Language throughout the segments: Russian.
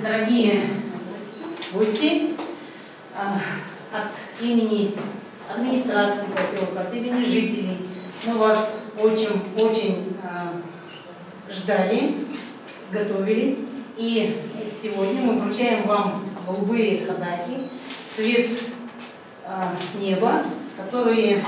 Дорогие гости, от имени администрации поселка, от имени жителей, мы вас очень ждали, готовились. И сегодня мы вручаем вам голубые ходахи, цвет неба, которые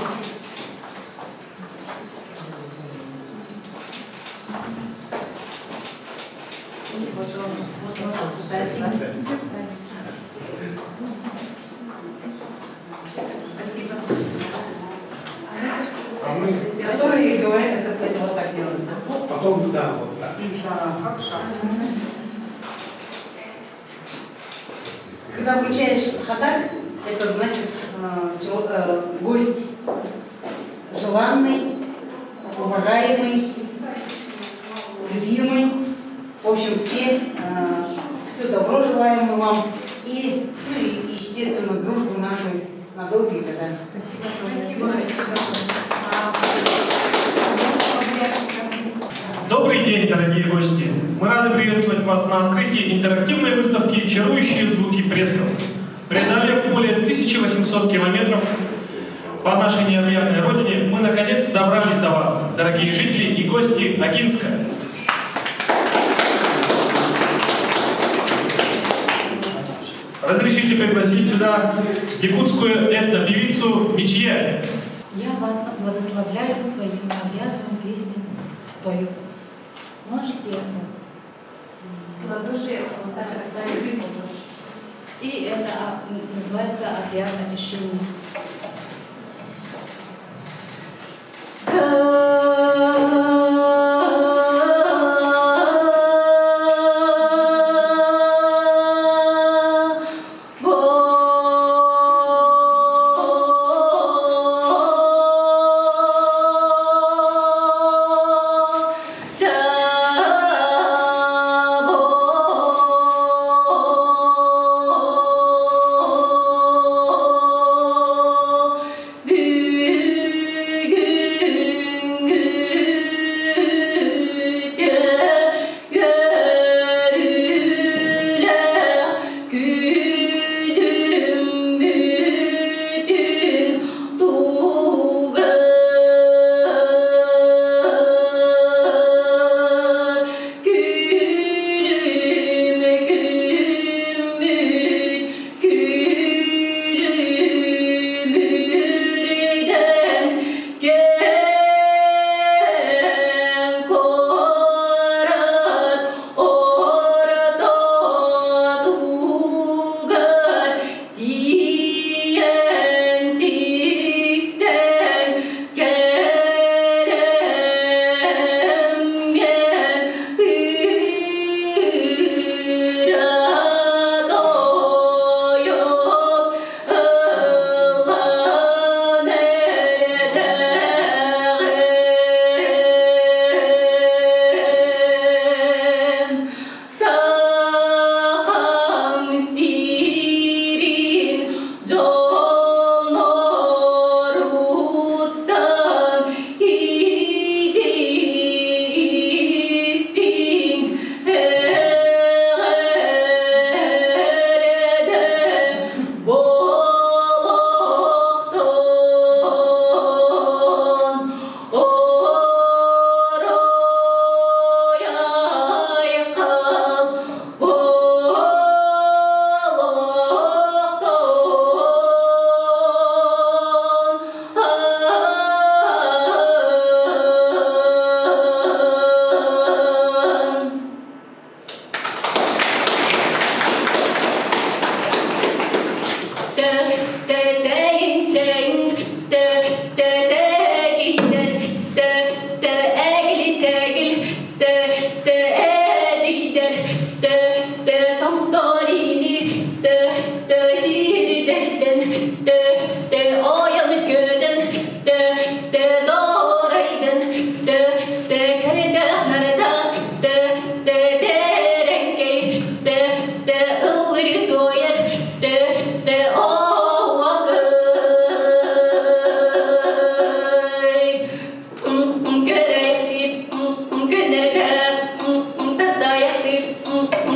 которые говорят, это вот так делается. Потом, да, вот так. Когда вручаешь ходак, это значит гость желанный, уважаемый, любимый. В общем, все добро желаем мы вам и, естественно, дружбу нашу на долгие года. Спасибо. Добрый день, дорогие гости! Мы рады приветствовать вас на открытии интерактивной выставки «Чарующие звуки предков». Преодолев более 1800 километров по нашей необъятной родине, мы наконец добрались до вас, дорогие жители и гости Огинска. Разрешите пригласить сюда якутскую этнопевицу Мичье. Я вас благословляю своим нарядом песням тою. Можете ладоши расставить? И это называется «Объят очищения».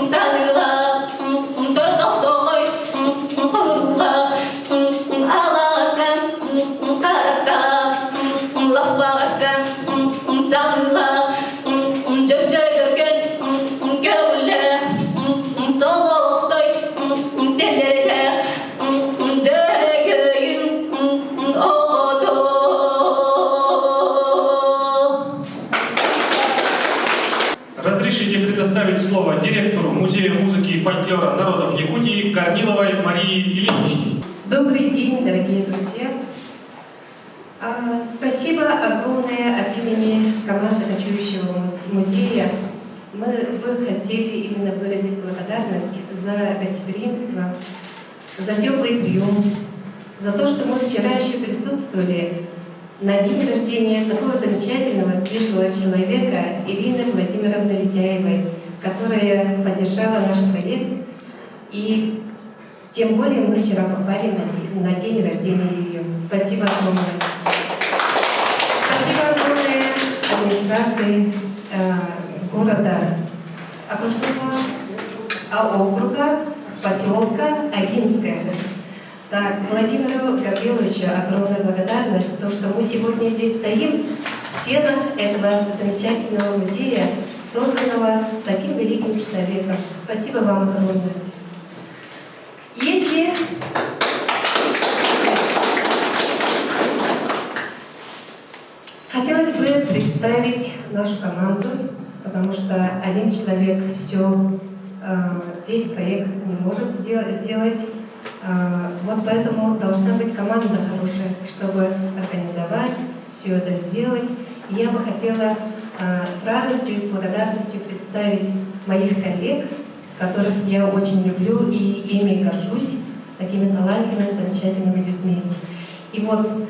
Talila предоставить слово директору Музея музыки и фольклора народов Якутии Корниловой Марии Ильиничне. Добрый день, дорогие друзья! Спасибо огромное от имени команды Кочующего музея. Мы бы хотели именно выразить благодарность за гостеприимство, за теплый прием, за то, что мы вчера еще присутствовали на день рождения такого замечательного, светлого человека Ирины Владимировны Летяевой, которая поддержала наш проект. И тем более мы вчера попали на день рождения ее. Спасибо огромное. Спасибо огромное администрации города, округа, поселка Агинская. Так, Владимиру Гавриловичу огромная благодарность, то, что мы сегодня здесь стоим в стенах этого замечательного музея, созданного таким великим человеком. Спасибо вам огромное. Если хотелось бы представить нашу команду, потому что один человек весь проект не может сделать. Вот поэтому должна быть команда хорошая, чтобы организовать, все это сделать. И я бы хотела с радостью и с благодарностью представить моих коллег, которых я очень люблю и ими горжусь, такими талантливыми, замечательными людьми. И вот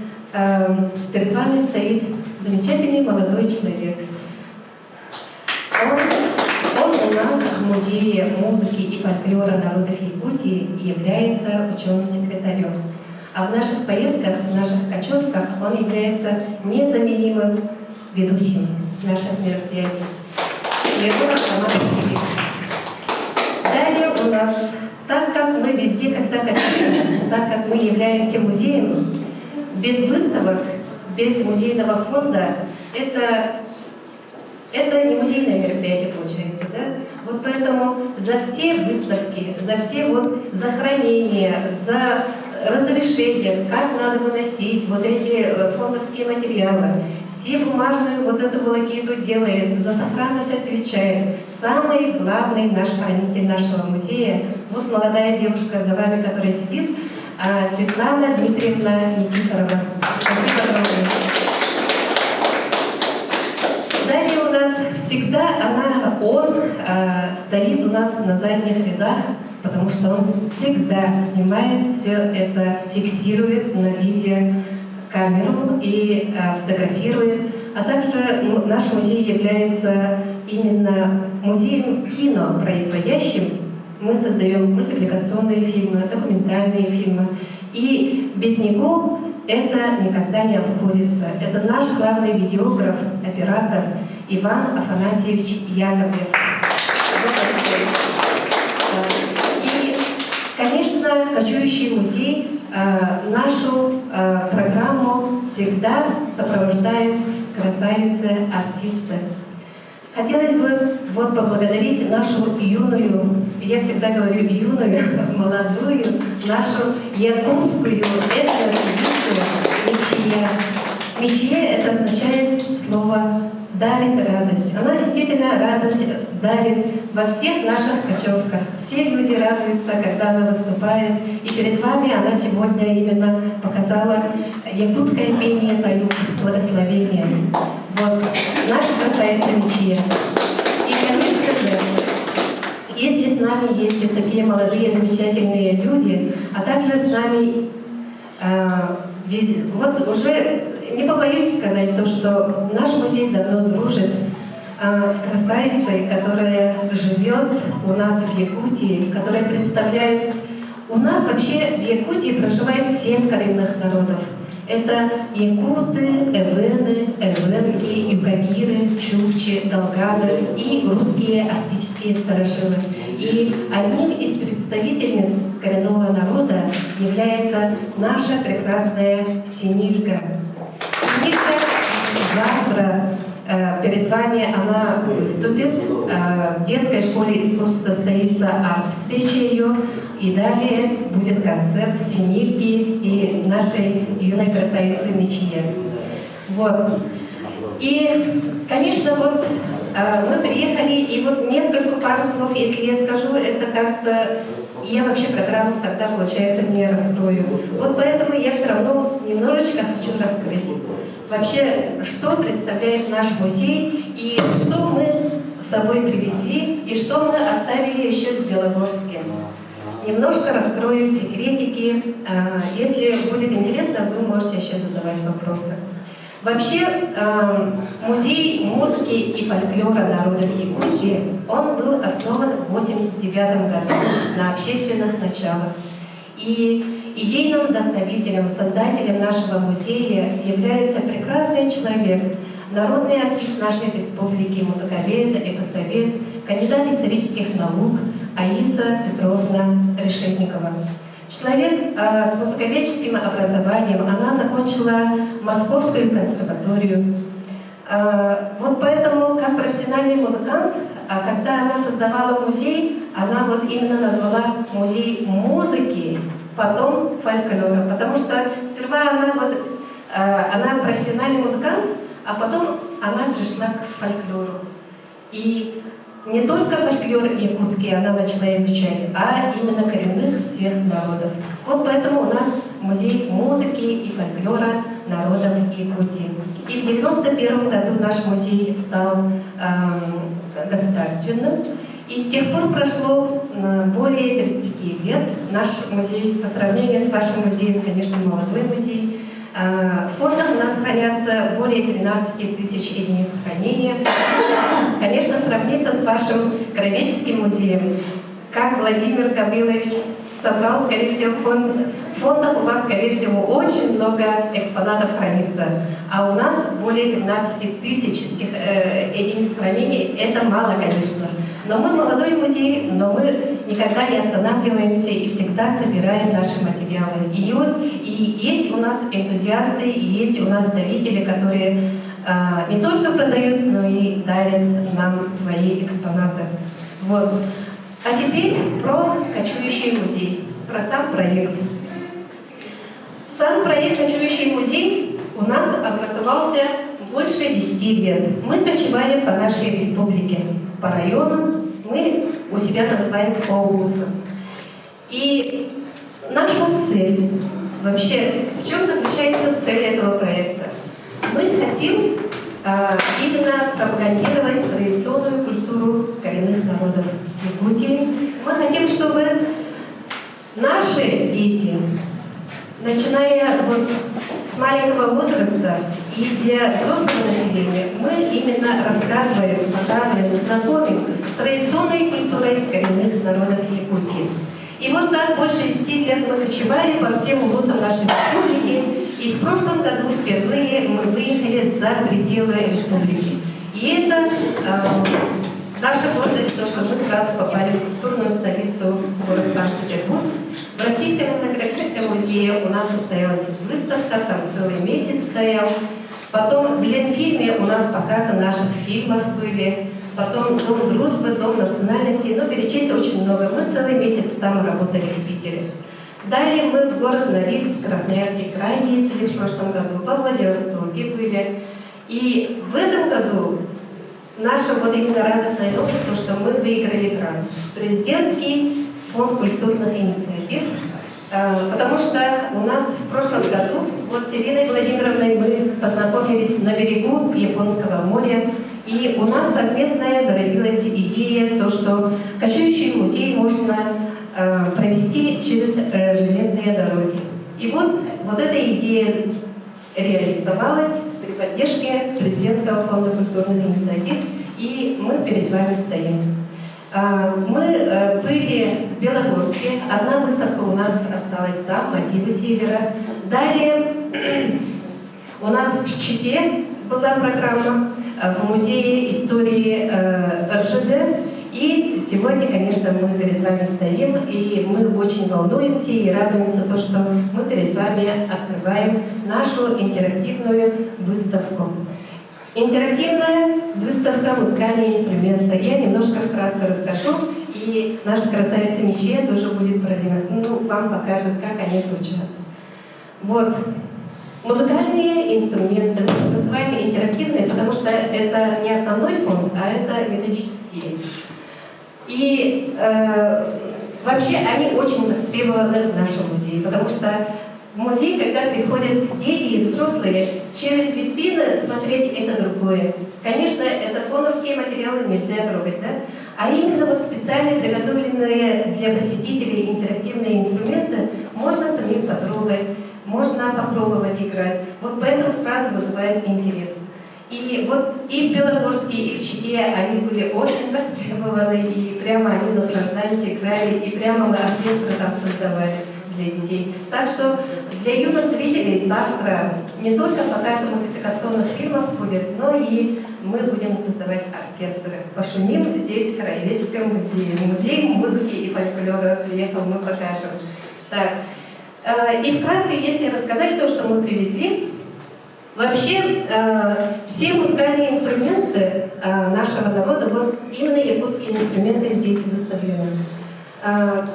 перед вами стоит замечательный молодой человек. Он у нас в Музее музыки и фольклора народов Якутии является ученым-секретарем. А в наших поездках, в наших кочевках он является незаменимым ведущим наших мероприятий. Далее у нас, так как мы везде, когда кочуем, так как мы являемся музеем, без выставок, без музейного фонда, это не музейное мероприятие получается, да? Вот поэтому за все выставки, за хранение, за разрешение, как надо выносить вот эти фондовские материалы, все бумажную вот эту волокиту делает, за сохранность отвечает. Самый главный наш хранитель нашего музея, вот молодая девушка за вами, которая сидит, Светлана Дмитриевна Никифорова. Спасибо огромное. Далее у нас всегда он стоит у нас на задних рядах, потому что он всегда снимает все это, фиксирует на видеокамеру и фотографирует. А также наш музей является именно музеем кино производящим. Мы создаем мультипликационные фильмы, документальные фильмы. И без него это никогда не обходится. Это наш главный видеограф, оператор Иван Афанасьевич Яковлев. И, конечно, Кочующий музей нашу программу всегда сопровождают красавицы-артисты. Хотелось бы поблагодарить нашу юную, я всегда говорю юную, молодую, нашу якутскую этнопевицу Мичия. Мичия — это означает слово «дарит радость». Она действительно радость дарит во всех наших кочевках. Все люди радуются, когда она выступает. И перед вами она сегодня именно показала якутское пение «Даю благословение». Вот, наша красавица Мичия. И, конечно же, если с нами есть такие молодые, замечательные люди, а также с нами, уже не побоюсь сказать то, что наш музей давно дружит с красавицей, которая живет у нас в Якутии, которая представляет... У нас вообще в Якутии проживает 7 коренных народов. Это якуты, эвены, эвенки, югагиры, чукчи, долганы и русские арктические старожилы. И одним из представительниц коренного народа является наша прекрасная Синилька. Синилька завтра перед вами она выступит. В детской школе искусств состоится арт-встреча ее. И далее будет концерт Синильки и нашей юной красавицы Мичия. Вот. И, конечно, мы приехали, и вот несколько пару слов, если я скажу, это как-то... Я вообще программу тогда, получается, не раскрою. Вот поэтому я все равно немножечко хочу раскрыть. Вообще, что представляет наш музей, и что мы с собой привезли, и что мы оставили еще в Белогорске. Немножко раскрою секретики. Если будет интересно, вы можете еще задавать вопросы. Вообще, музей музыки и фольклора народов Якутии, он был основан в 1989 году на общественных началах. И идейным вдохновителем, создателем нашего музея является прекрасный человек, народный артист нашей республики, музыковед, экосовет, кандидат исторических наук Аиса Петровна Решетникова. Человек с музыковедческим образованием, она закончила Московскую консерваторию. Вот поэтому, как профессиональный музыкант, когда она создавала музей, она вот именно назвала музей музыки, потом фольклора, потому что сперва она профессиональный музыкант, а потом она пришла к фольклору. И не только фольклор якутский она начала изучать, а именно коренных всех народов. Вот поэтому у нас музей музыки и фольклора народов Якутии. И в 1991 году наш музей стал государственным. И с тех пор прошло более 30 лет. Наш музей, по сравнению с вашим музеем, конечно, молодой музей. В фондах у нас хранятся более 13 тысяч единиц хранения. Конечно, сравниться с вашим Кровеческим музеем, как Владимир Гаврилович собрал, скорее всего, в фондах у вас, скорее всего, очень много экспонатов хранится. А у нас более 13 тысяч единиц хранения. Это мало, конечно. Но мы молодой музей, но мы никогда не останавливаемся и всегда собираем наши материалы. И есть у нас энтузиасты, и есть у нас дарители, которые не только продают, но и дарят нам свои экспонаты. Вот. А теперь про кочующий музей, про сам проект. Сам проект «Кочующий музей» у нас образовался больше 10 лет. Мы кочевали по нашей республике, по районам, мы у себя называем полусом. И наша цель, вообще, в чем заключается цель этого проекта? Мы хотим именно пропагандировать традиционную культуру коренных народов Якутии. Мы хотим, чтобы наши дети, начиная с маленького возраста и для взрослого населения, мы именно рассказываем, показываем, знакомим с традиционной культурой коренных народов Якутии. И вот так больше 10 лет мы кочевали по всем улусам нашей республики, и в прошлом году впервые мы выехали за пределы республики. И это наша гордость, то, что мы сразу попали в культурную столицу город Санкт-Петербург. В Российском этнографическом музее у нас состоялась выставка, там целый месяц стоял. Потом в Ленфильме у нас показы наших фильмов были. Потом Дом дружбы, Дом национальности. Ну, перечислить очень много. Мы целый месяц там работали в Питере. Далее мы в город Норильск, Красноярский край ездили в прошлом году, во Владивостоке были. И в этом году наша вот именно радостная новость, то, что мы выиграли грант. Президентский фонд культурных инициатив. Потому что у нас в прошлом году вот с Ириной Владимировной мы познакомились на берегу Японского моря. И у нас совместная зародилась идея, то, что кочующий музей можно провести через железные дороги. И вот эта идея реализовалась при поддержке Президентского фонда культурных инициатив, и мы перед вами стоим. Мы были в Белогорске, одна выставка у нас осталась там, «Мотивы Севера». Далее у нас в Чите была программа в Музее истории РЖД. И сегодня, конечно, мы перед вами стоим, и мы очень волнуемся и радуемся то, что мы перед вами открываем нашу интерактивную выставку. Интерактивная выставка «Музыкальные инструменты». Я немножко вкратце расскажу, и наша красавица Мещея тоже будет вам покажет, как они звучат. Вот. Музыкальные инструменты, мы называем интерактивные, потому что это не основной фонд, а это методические. И вообще они очень востребованы в нашем музее, потому что в музей, когда приходят дети и взрослые, через витрины смотреть это другое. Конечно, это фоновские материалы нельзя трогать, да? А именно вот специально приготовленные для посетителей интерактивные инструменты можно самим потрогать, можно попробовать играть. Вот поэтому сразу вызывает интерес. И вот и в Белогорске, и в Чите они были очень востребованы, и прямо они наслаждались, играли, и прямо мы оркестры там создавали для детей. Так что для юных зрителей завтра не только показ мультипликационных фильмов будет, но и мы будем создавать оркестры. Пошумим здесь, в Краеведческом музее. Музей музыки и фольклора приехал, мы покажем. Так. И вкратце, если рассказать то, что мы привезли, вообще все музыкальные инструменты нашего народа, вот именно якутские инструменты здесь выставлены.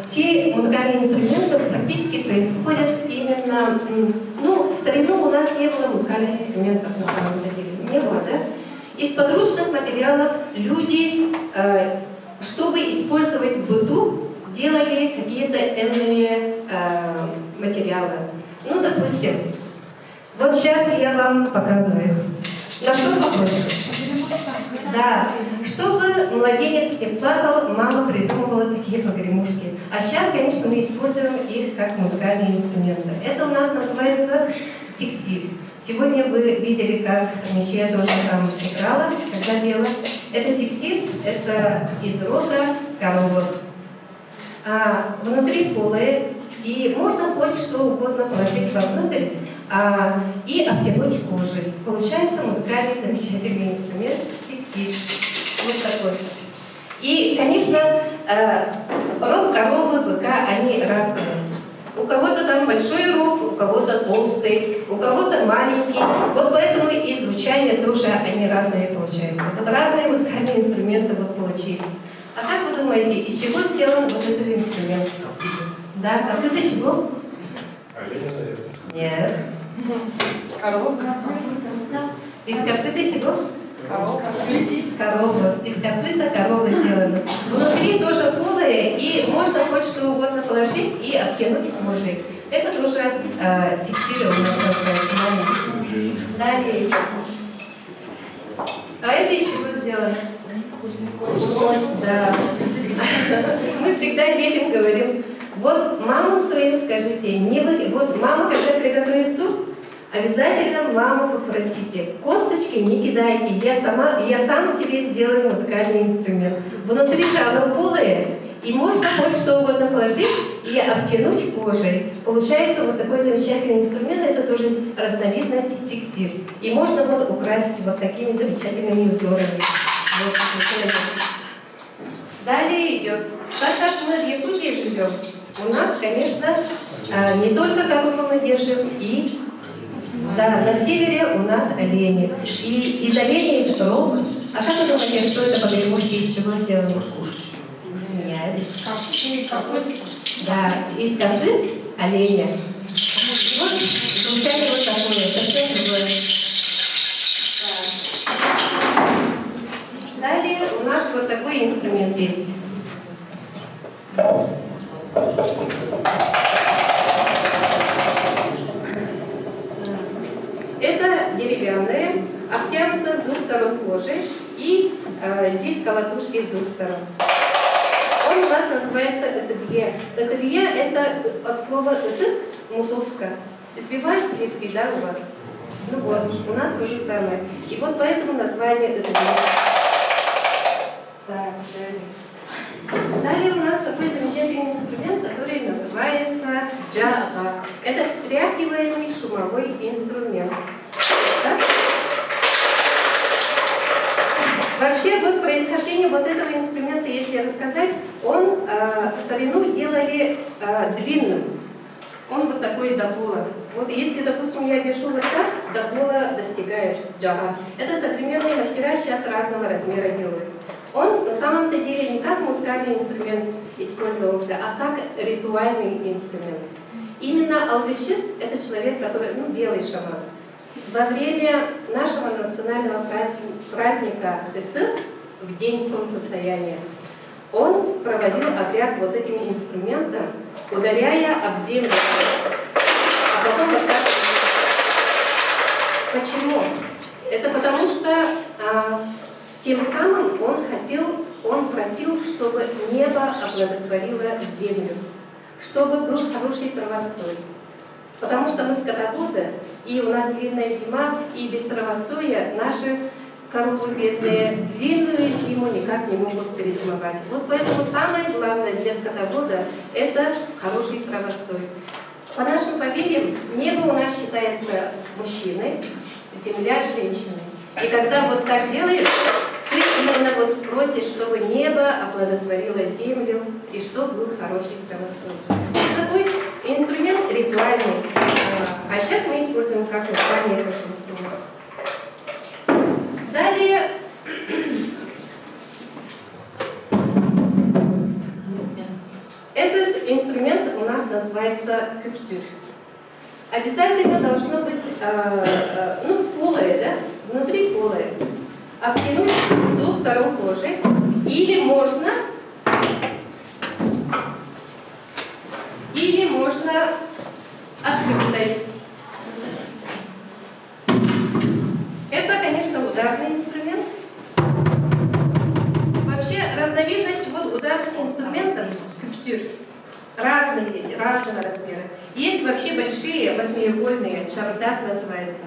Все музыкальные инструменты практически происходят именно, ну, в старину у нас не было музыкальных инструментов на самом деле, не было, да? Из подручных материалов люди, чтобы использовать в быту, делали какие-то иные материалы. Ну, допустим, вот сейчас я вам показываю. На что похоже? Да. Чтобы младенец не плакал, мама придумывала такие погремушки. А сейчас, конечно, мы используем их как музыкальные инструменты. Это у нас называется сиксиль. Сегодня вы видели, как Мичия тоже там играла, когда пела. Это сиксиль, это из рода коровы. Внутри полые, и можно хоть что угодно положить вовнутрь и обтянуть кожей. Получается музыкальный замечательный инструмент сиксиль. Вот такой. И, конечно, рог коровы, быка, они разные. У кого-то там большой рог, у кого-то толстый, у кого-то маленький. Вот поэтому и звучание тоже они разные получаются. Вот разные музыкальные инструменты вот получились. А как вы думаете, из чего сделан вот этот инструмент? Да, копыта чего? Нет. Коробка. Из копыта чего? Коробка. Корова. Из копыта корова сделана. Внутри тоже полые, и можно хоть что угодно положить и обтянуть кожей. Это тоже сиксиль у нас называется маленький. Далее. А это из чего сделано? Да. Мы всегда детям говорим, вот мамам своим скажите, не вы, вот мама, когда приготовит суп, обязательно маму попросите, косточки не кидайте, я сам себе сделаю музыкальный инструмент. Внутри же оно полое, и можно хоть что угодно положить и обтянуть кожей. Получается вот такой замечательный инструмент, это тоже разновидность сиксиль. И можно вот украсить вот такими замечательными узорами. Вот, далее идет. Так как мы в Якутии живем, у нас, конечно, не только корову мы держим, и да, на севере у нас олени. И из оленей рог. А как вы думаете, что это погремушки из чего сделаны? Нет, из копыт. Да, из копыт оленя. Вот звучание вот такое, совсем другое. Далее у нас вот такой инструмент есть. Это деревянное, обтянуто с двух сторон кожей, и здесь колотушки с двух сторон. Он у нас называется этагия. Этагия – это от слова «этык» – мутовка. Сбивает слегка, да, у вас? Ну вот, у нас то же самое. И вот поэтому название этагия. Так, далее у нас такой замечательный инструмент, который называется джага. Это встряхиваемый шумовой инструмент. Так? Вообще, вот происхождение вот этого инструмента, если рассказать, он в старину делали длинным. Он вот такой до пола. Вот если, допустим, я держу вот так, до пола достигает джага. Это современные мастера сейчас разного размера делают. Он на самом-то деле не как музыкальный инструмент использовался, а как ритуальный инструмент. именно Алгышит – это человек, который, белый шаман. Во время нашего национального праздника Исых, в день солнцестояния, он проводил обряд вот этим инструментом, ударяя об землю. А потом вот так. Почему? Это потому что тем самым он просил, чтобы небо оплодотворило землю, чтобы был хороший травостой. Потому что мы скотоводы, и у нас длинная зима, и без травостоя наши коровы бедные длинную зиму никак не могут перезимовать. Вот поэтому самое главное для скотовода – это хороший травостой. По нашим поверьям, небо у нас считается мужчиной, земля – женщиной. И когда вот так делаешь, ты именно вот просишь, чтобы небо оплодотворило землю и чтобы был хороший травостой. Вот такой инструмент ритуальный. А сейчас мы используем как ритуальный инструмент. Далее этот инструмент у нас называется кюпсюр. Обязательно должно быть полое, да? Внутри полое. Обтянуть с двух сторон кожи. Или можно открытой. Это, конечно, ударный инструмент. Вообще, разновидность ударных инструментов, кюпсюр, разные есть, разного размера. Есть вообще большие восьмиугольные, чардак называется.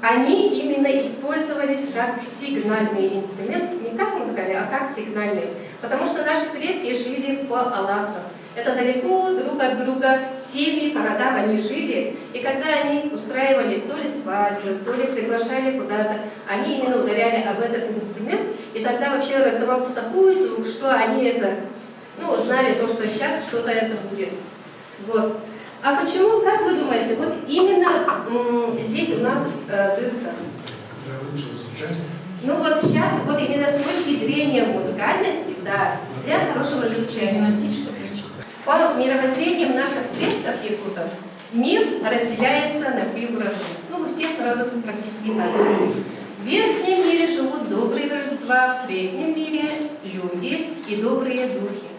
Они именно использовались как сигнальный инструмент, не как музыкальный, а как сигнальный. Потому что наши предки жили по Аласам. Это далеко друг от друга, семьи по родам они жили. И когда они устраивали то ли свадьбы, то ли приглашали куда-то, они именно ударяли об этот инструмент. И тогда вообще раздавался такой звук, что они знали то, что сейчас что-то это будет. Вот. А почему, как вы думаете, вот именно здесь у нас дырка? Лучше звучание. Вот сейчас, вот именно с точки зрения музыкальности, да, для хорошего звучания. По мировоззрениям наших предков якутов мир разделяется на 3 уровня. У всех народов практически так. В верхнем мире живут добрые божества, в среднем мире люди и добрые духи.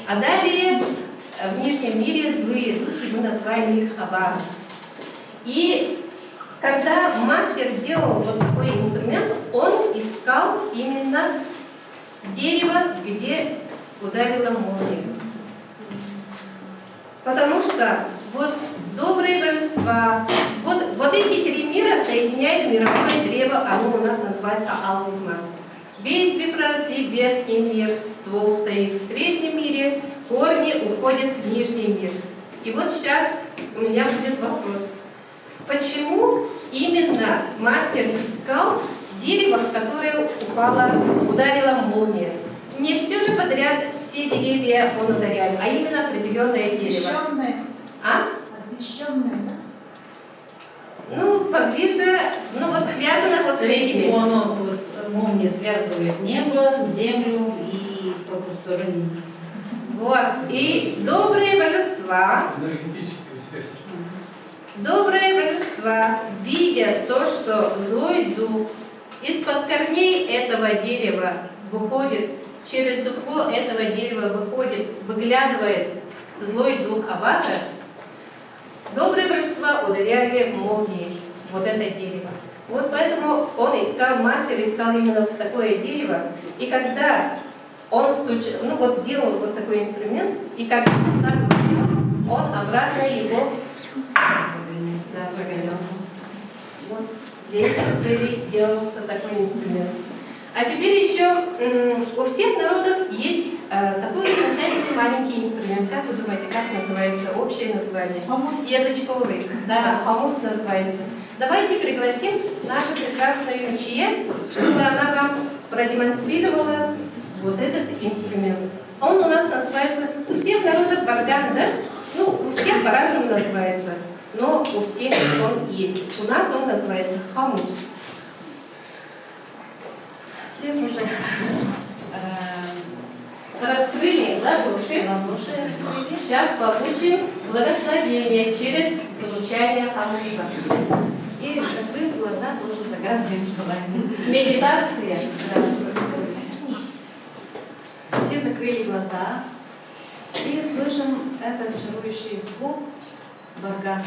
А далее в нижнем мире злые духи, мы называем их авар. И когда мастер делал вот такой инструмент, он искал именно дерево, где ударила молния. Потому что вот добрые божества, вот эти 3 мира соединяют мировое древо, оно у нас называется Алгмас. Ветви проросли в верхний мир, ствол стоит в среднем мире, корни уходят в нижний мир. И вот сейчас у меня будет вопрос. Почему именно мастер искал дерево, в которое ударила молния? Не все же подряд все деревья он ударяет, а именно определенное дерево. Освещенное. А? Освещенное, да? Поближе, связано вот с этими. Молния связывает небо, землю и потустороннее. Вот. И добрые божества, видят то, что злой дух из-под корней этого дерева выходит, через дупло этого дерева выглядывает злой дух Авата. Добрые божества ударяли молнией вот это дерево. Вот поэтому мастер искал именно вот такое дерево. И когда он делал вот такой инструмент, и когда он так делал, он обратно его загонял. Вот для этих целей сделался такой инструмент. А теперь еще у всех народов есть такой замечательный маленький инструмент. Как вы думаете, как называется? Общее название? Хомус. Язычковый. Да, хомус называется. Давайте пригласим нашу прекрасную Чие, чтобы она нам продемонстрировала вот этот инструмент. Он у нас называется, у всех народов барган, да? У всех по-разному называется, но у всех он есть. У нас он называется хомус. Все уже раскрыли ладоши. Сейчас получим благословение через звучание Амуса. И закрыв глаза, тоже загадываем желание. Медитация. Все закрыли глаза и слышим этот чарующий звук баргана.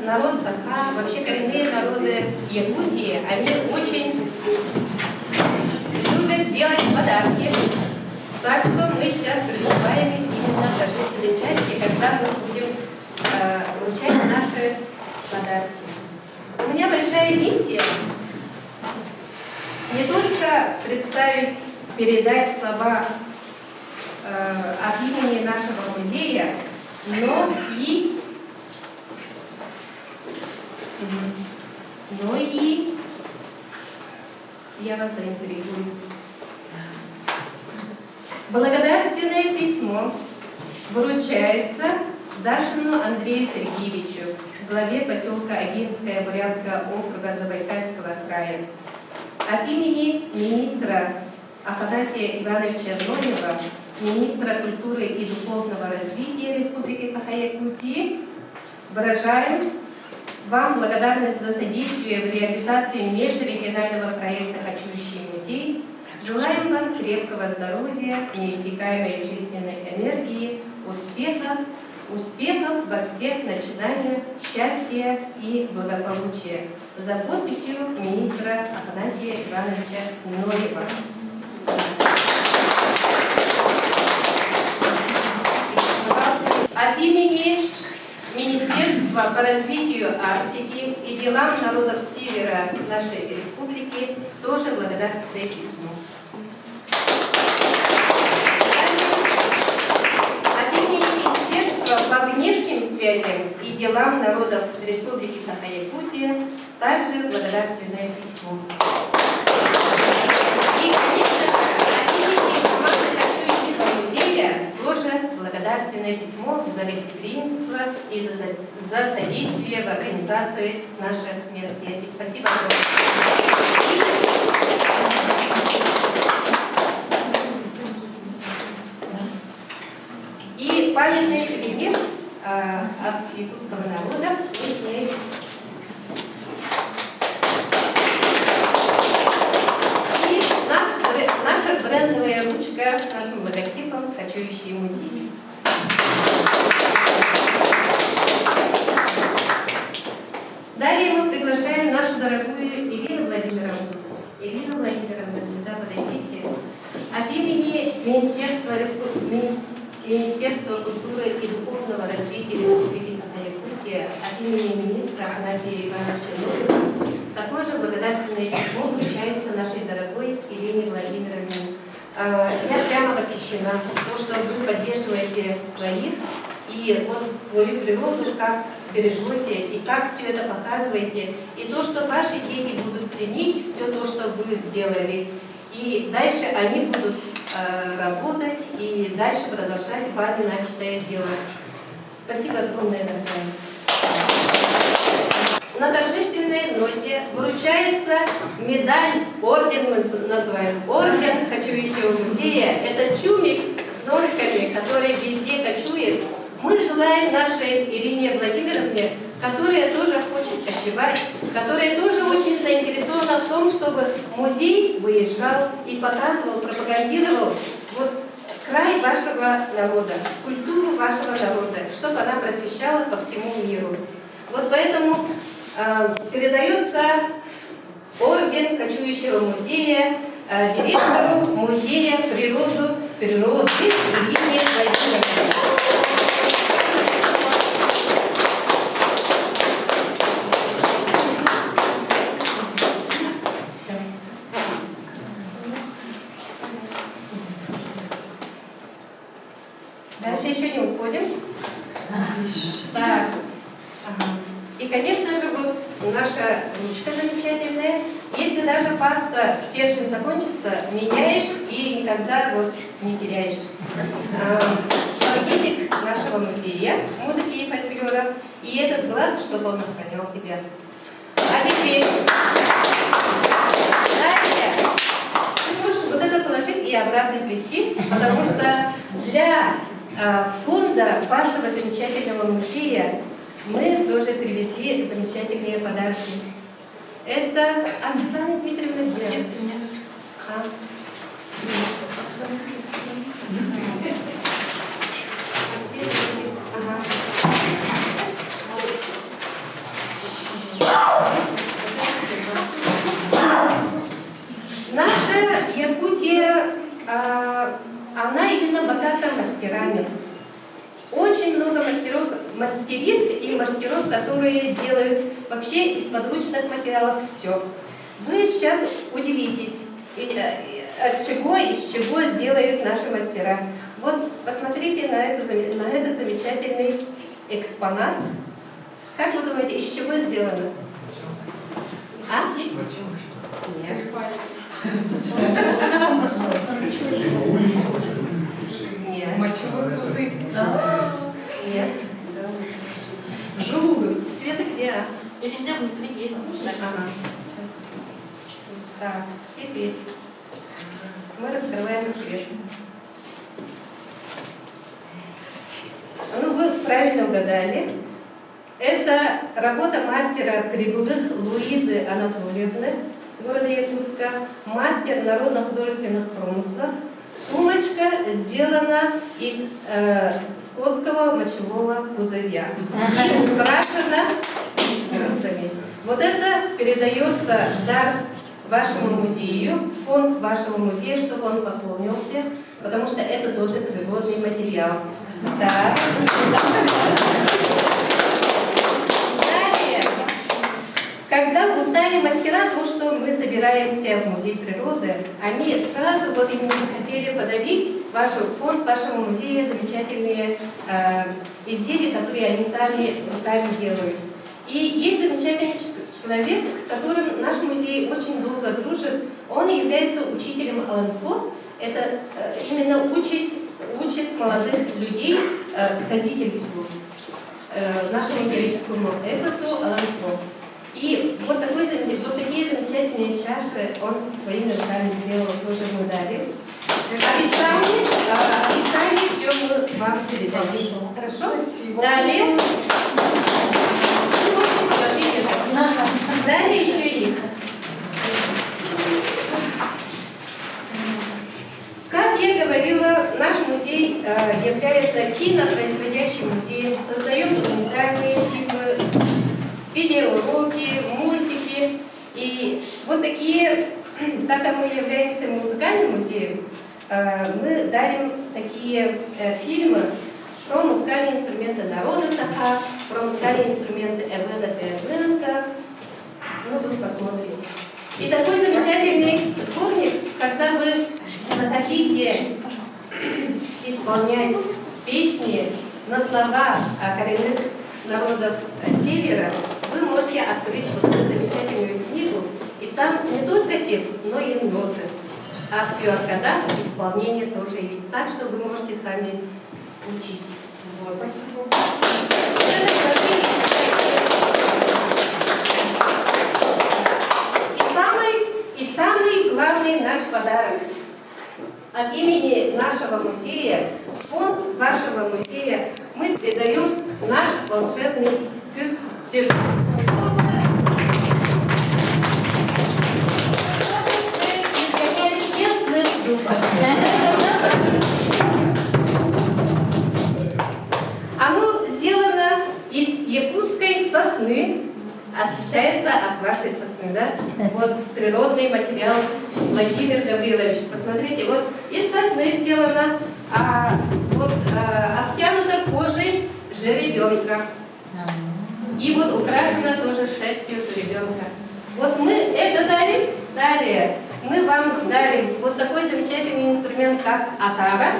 народ Саха, вообще коренные народы Якутии, они очень любят делать подарки. Так что мы сейчас приступаем именно к торжественной части, когда мы будем вручать наши подарки. У меня большая миссия не только представить, передать слова от имени нашего музея, но и я вас заинтригую. Благодарственное письмо вручается Дашину Андрею Сергеевичу, главе поселка Агинское Бурятского округа Забайкальского края. От имени министра Афанасия Ивановича Нолева, министра культуры и духовного развития Республики Саха-Якутия, выражаем вам благодарность за содействие в реализации межрегионального проекта «Кочующий музей». Желаем вам крепкого здоровья, неиссякаемой жизненной энергии, успехов во всех начинаниях, счастья и благополучия. За подписью министра Афанасия Ивановича Нолева. От имени Министерства по развитию Арктики и делам народов Севера нашей республики тоже благодарственное письмо. От имени Министерства по внешним связям и делам народов Республики Саха-Якутия также благодарственное письмо. И, конечно, от имени команды Кочующего музея тоже благодарственное письмо за гостеприимство и за содействие в организации наших мероприятий. Спасибо огромное. И памятный сувенир от якутского народа. И наша брендовая ручка с нашим логотипом «Кочующий музей». Далее мы приглашаем нашу дорогую Ирину Владимировну. Ирина Владимировна, сюда подойдите. От имени Министерства культуры и духовного развития Республики Саха-Якутия, от имени министра Афанасия Ивановича Нолева, такое же благодарственное письмо вручается нашей дорогой Ирине Владимировне. Я прямо восхищена, потому что вы поддерживаете своих и вот свою природу, как бережете и как все это показываете. И то, что ваши дети будут ценить, все то, что вы сделали. И дальше они будут работать и дальше продолжать вами начатое дело. Спасибо огромное, дорогая. На торжественной ноте вручается медаль, орден мы называем, орден Кочующего музея. Это чумик с ножками, который везде кочует. Мы желаем нашей Ирине Владимировне, которая тоже хочет кочевать, которая тоже очень заинтересована в том, чтобы музей выезжал и показывал, пропагандировал вот край вашего народа, культуру вашего народа, чтобы она просвещала по всему миру. Вот поэтому передается орден Кочующего музея директору музея природы Ирине Владимировне. Дальше еще не уходим. Так. И, конечно же, вот наша ручка замечательная. Если даже паста стержень закончится, меняешь и никогда вот не теряешь. Пакетик нашего музея музыки и фольклора. И этот глаз, чтобы он охранял тебя. А теперь далее ты можешь вот это положить и обратно прийти, потому что для фонда вашего замечательного музея мы тоже привезли замечательные подарки. Это Светлана Дмитриевна где? Наша Якутия, она именно богата мастерами. Очень много мастериц и мастеров, которые делают вообще из подручных материалов все. Вы сейчас удивитесь, из чего делают наши мастера. Вот посмотрите на этот замечательный экспонат. Как вы думаете, из чего сделано? А? Нет. Нет. Мочевой пузырь. Нет. Желудок. Света где? Или у меня внутри есть. Ага. Сейчас. Так, теперь мы раскрываем секрет. Ну, вы правильно угадали. Это работа мастера Прибылых Луизы Анатольевны, города Якутска, мастер народно-художественных промыслов. Сумочка сделана из скотского мочевого пузыря и украшена вирусами. Вот это передается дар вашему музею, в фонд вашего музея, чтобы он пополнился, потому что это тоже природный материал. Так. Далее, когда устали мастера, то, что мы собираемся в музей природы, они сразу вот именно хотели подарить в фонд вашего музея замечательные изделия, которые они сами руками делают. И есть замечательный человек, с которым наш музей очень долго дружит. Он является учителем ЛНПО. Это именно учит молодых людей сказительству, нашему историческому эпосу ЛНПО. И вот такие замечательные чаши он своими руками сделал, тоже мы дали. Описание все мы вам передадим. Хорошо? Спасибо. Далее. Далее еще есть. Как я говорила, наш музей является кинопроизводящим музеем, создает уникальные фильмы, видеоуроки, мультики. И вот такие, так как мы являемся музыкальным музеем, мы дарим такие фильмы про музыкальные инструменты народа Саха, про музыкальные инструменты Эвлена Переглынка. Ну, вы посмотрите. И такой замечательный сборник, когда вы захотите исполнять песни на слова коренных народов Севера, вы можете открыть вот эту замечательную книгу, и там не только текст, но и ноты. А в QR-кодах исполнение тоже есть, так что вы можете сами учить. Вот. Спасибо. И самый главный наш подарок. От имени нашего музея, в фонд вашего музея, мы передаем наш волшебный кюпсир, чтобы вы изгоняли всех злых духов. Оно сделано из якутской сосны, отличается от вашей сосны, да? Вот природный материал, Владимир Гаврилович, посмотрите, вот из сосны сделано, обтянуто кожей жеребенка. И вот украшено тоже шерстью жеребенка. Вот мы это дарим, далее мы вам дарим вот такой замечательный инструмент, как атара,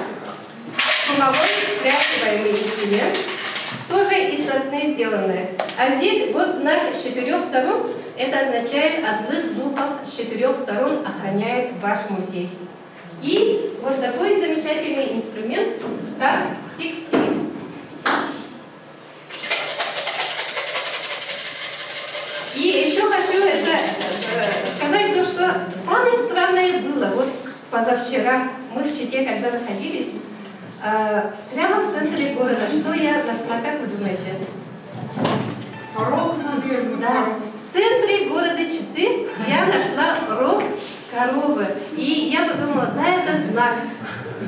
шумовой стряхиваемый инструмент, тоже из сосны сделанные. А здесь вот знак с 4 сторон, это означает, от злых духов с 4 сторон охраняет ваш музей. И вот такой замечательный инструмент, как сикси. И еще хочу сказать, что самое странное было, вот позавчера мы в Чите, когда находились, прямо в центре города, что я нашла, как вы думаете? Рог, наверное. Да, в центре города Читы я нашла рог коровы. И я подумала, да, это знак.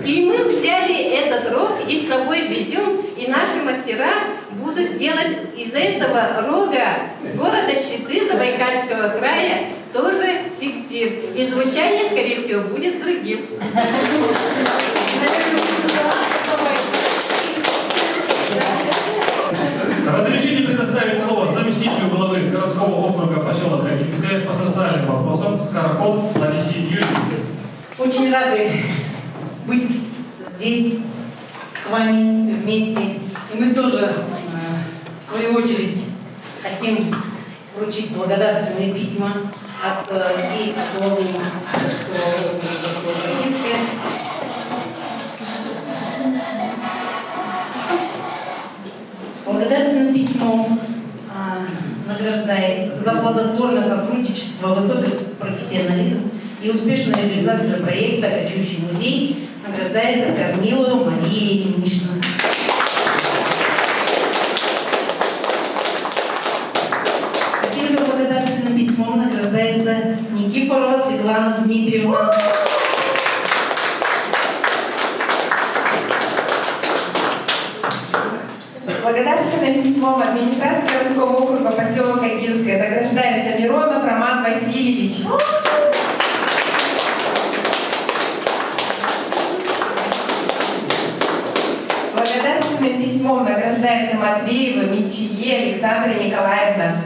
И мы взяли этот рог и с собой везем, и наши мастера будут делать из этого рога города Читы, Забайкальского края, тоже сиксир. И звучание, скорее всего, будет другим. Разрешите предоставить слово заместителю главы городского округа поселка Ракитское по социальным вопросам очень рады быть здесь с вами вместе. И мы тоже, в свою очередь, хотим вручить благодарственные письма от главы благодарственным письмом награждается за плодотворное сотрудничество, высокий профессионализм и успешную реализацию проекта «Кочующий музей» награждается Корнилова Мария Ильинична. Таким же благодарственным письмом награждается Никифорова Светлана Дмитриевна. Благодарственным письмом администрации городского округа поселка Кирское награждается Миронов Роман Васильевич. Благодарственным письмом награждается Матвеева Мичие Александра Николаевна.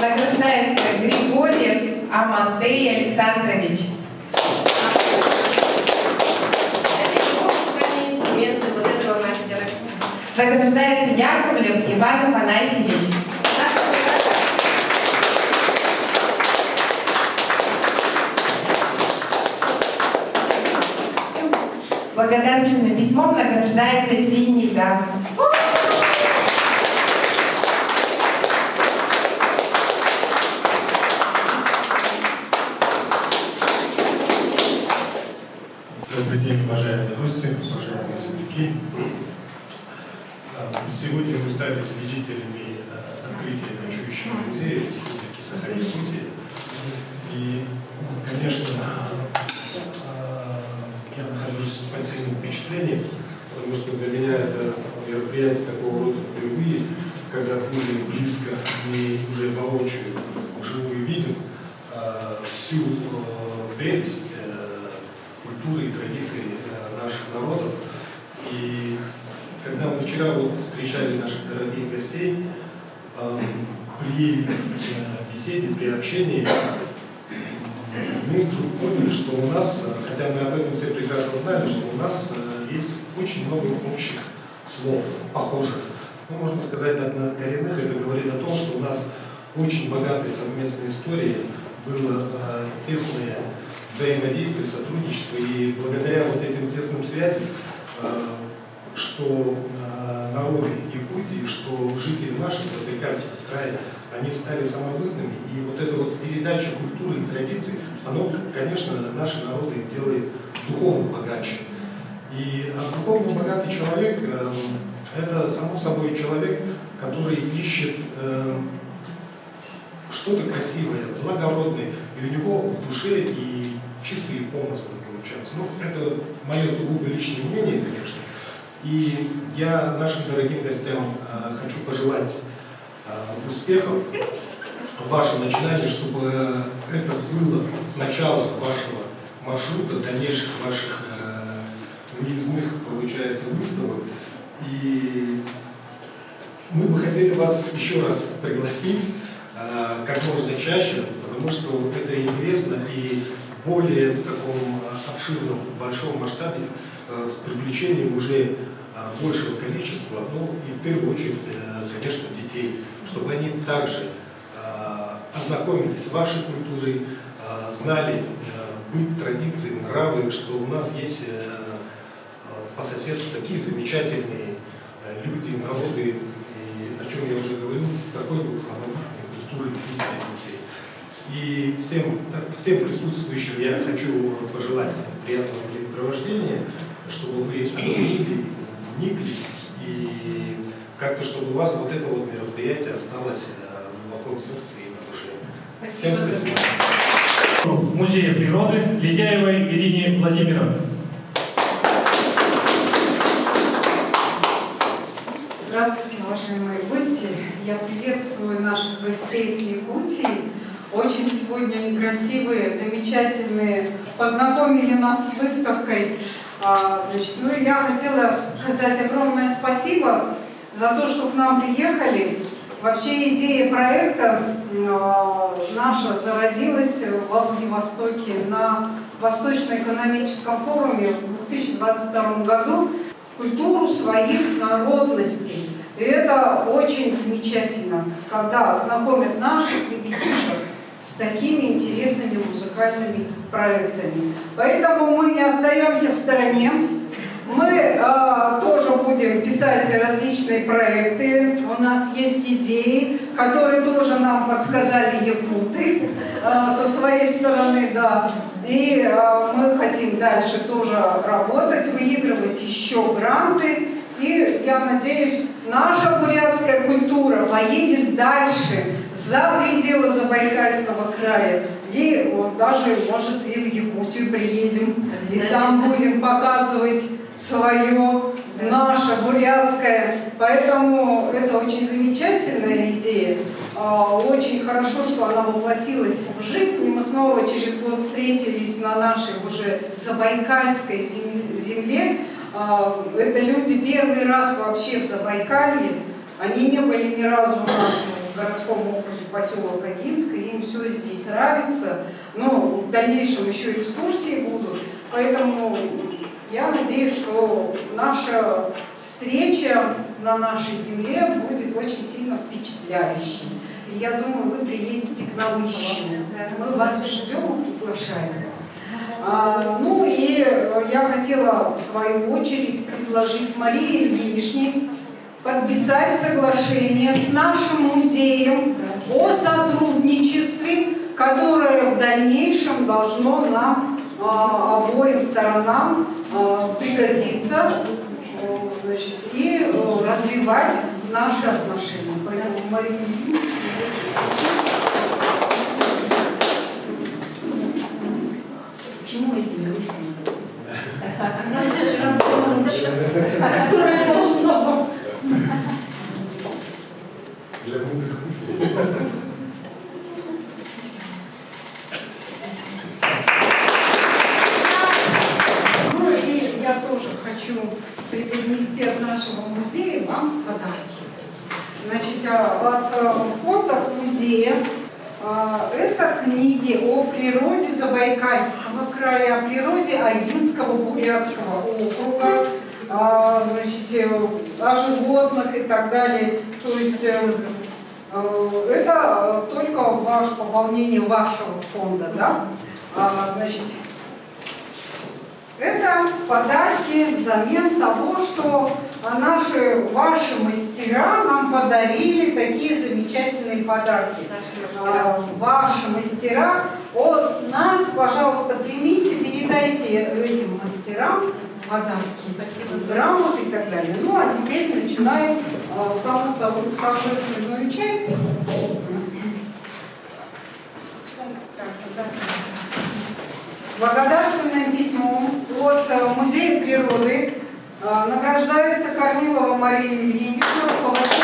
Награждается Григорьев Амантей Александрович. Награждается Яковлев Иван Афанасьевич. Благодарственным письмом награждается Синий Гак. Добрый день, уважаемые гости, уважаемые земляки. Сегодня мы стали свидетелями открытия Кочующего музея Республики Саха-Якутия. И, конечно, я нахожусь в подсильном впечатлении, потому что для меня это мероприятие такого рода впервые, когда мы близко и уже воочию вживую видим всю прелесть культуры и традиций наших народов. И когда мы вчера встречали наших дорогих гостей, при беседе, при общении, мы вдруг поняли, что у нас, хотя мы об этом все прекрасно знали, что у нас есть очень много общих слов, похожих. Ну, можно сказать, однокоренных. Это говорит о том, что у нас очень богатая совместная история, было тесное взаимодействие, сотрудничество, и благодаря вот этим тесным связям, что народы Якутии, что жители нашего Забайкальского края, они стали самобытными, и вот эта вот передача культуры и традиций, оно, конечно, наши народы делает духовно богаче. И духовно богатый человек – это, само собой, человек, который ищет что-то красивое, благородное, и у него в душе и чистые помыслы получаются. Ну, это мое сугубо личное мнение, конечно. И я нашим дорогим гостям хочу пожелать успехов в вашем начинании, чтобы это было начало вашего маршрута, дальнейших ваших выездных, получается, выставок. И мы бы хотели вас еще раз пригласить как можно чаще, потому что это интересно и в более таком обширном, большом масштабе, с привлечением уже большего количества, ну и в первую очередь, конечно, детей, чтобы они также ознакомились с вашей культурой, знали быт, традиции, нравы, что у нас есть по соседству такие замечательные люди, народы, и о чем я уже говорил, с такой вот самобытной культурой и традицией. И всем присутствующим я хочу пожелать приятного времяпровождения, чтобы вы оценили, вниклись, и как-то, чтобы у вас вот это вот мероприятие осталось глубоко в сердце и на душе. Всем спасибо. Музея природы Ледяевой Ирине Владимировне. Здравствуйте, уважаемые гости. Я приветствую наших гостей с Якутии. Очень сегодня они красивые, замечательные, познакомили нас с выставкой. Ну и я хотела сказать огромное спасибо за то, что к нам приехали. Вообще идея проекта наша зародилась в Владивостоке на Восточно-экономическом форуме в 2022 году «Культуру своих народностей». И это очень замечательно, когда знакомят наших ребятишек с такими интересными музыкальными проектами. Поэтому мы не остаемся в стороне. Мы тоже будем писать различные проекты. У нас есть идеи, которые тоже нам подсказали якуты со своей стороны, да. И мы хотим дальше тоже работать, выигрывать еще гранты. И я надеюсь, наша бурятская культура поедет дальше, за пределы Забайкальского края. И вот, даже, может, и в Якутию приедем. И там будем показывать свое, наше, бурятское. Поэтому это очень замечательная идея. Очень хорошо, что она воплотилась в жизнь. И мы снова через год встретились на нашей уже Забайкальской земле. Это люди первый раз вообще в Забайкалье. Они не были ни разу у нас в городском округе поселок Агинска, им все здесь нравится. Но в дальнейшем еще экскурсии будут. Поэтому я надеюсь, что наша встреча на нашей земле будет очень сильно впечатляющей. И я думаю, вы приедете к нам еще. Мы вас ждем и приглашаем. Ну и я хотела в свою очередь предложить Марии Ильиничне подписать соглашение с нашим музеем о сотрудничестве, которое в дальнейшем должно нам обоим сторонам пригодиться, значит, и развивать наши отношения. Поэтому Мария Ильинична, Почему этими ручками написано? Которое должно быть. Для мудрых мыслей. ну и я тоже хочу преподнести от нашего музея вам подарки. Значит, от фондов музея это книги о природе Забайкальского края, о природе Агинского бурятского округа, значит, о животных и так далее. То есть это только пополнение вашего фонда, да? Значит, это подарки взамен того, что ваши мастера нам подарили такие замечательные подарки. Ваши мастера от нас, пожалуйста, примите, передайте этим мастерам подарки, грамоты и так далее. Ну а теперь начинаем самую торжественную часть. Благодарственным письмом от Музея природы награждается Корнилова Мария Ильинична, руководитель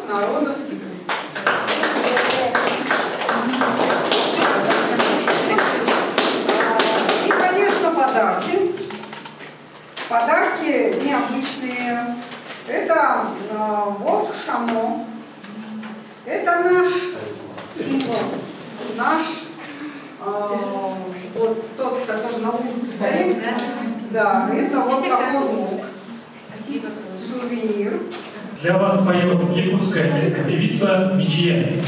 народов Якутии. И, конечно, подарки. Подарки необычные. Это волк Шамо. Это наш символ. Наш, вот тот, который на улице стоит. Да, это вот такой волк. Сувенир. Для вас поет якутская певица Мичья.